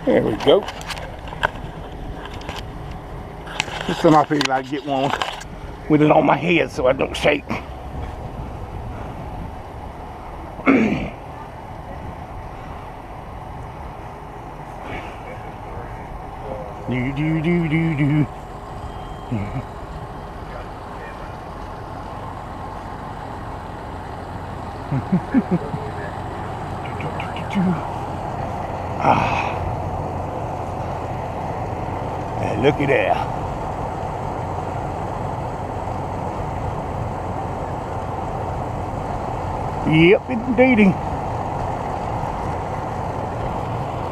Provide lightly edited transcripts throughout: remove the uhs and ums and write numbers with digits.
There we go. This time I figured I'd get one with it on my head so I don't shake. Do do do do do. And look at that. Yep, indeedy.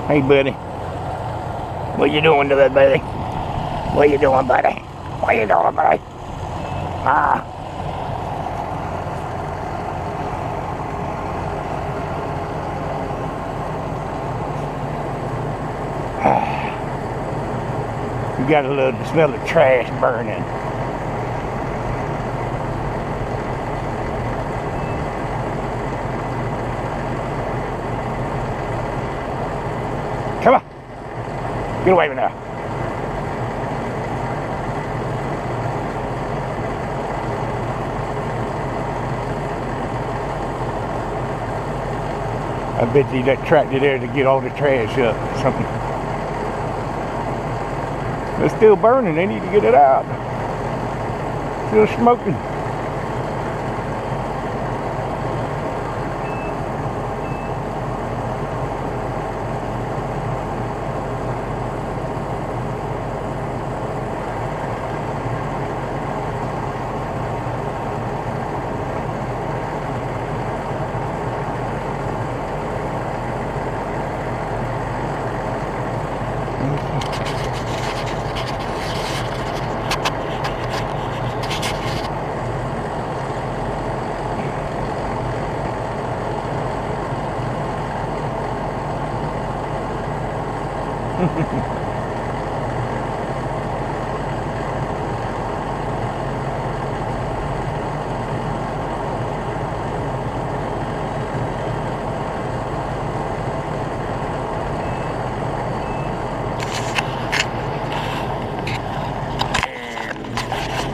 Hey, buddy. What you doing to that, buddy? What you doing, buddy? What you doing, buddy? You gotta love the smell of trash burning. Come on. Get away from there. I bet you that tractor there to get all the trash up or something. It's still burning. They need to get it out. Still smoking.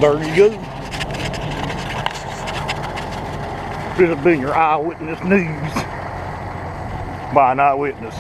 There you go. This has been your eyewitness news by an eyewitness.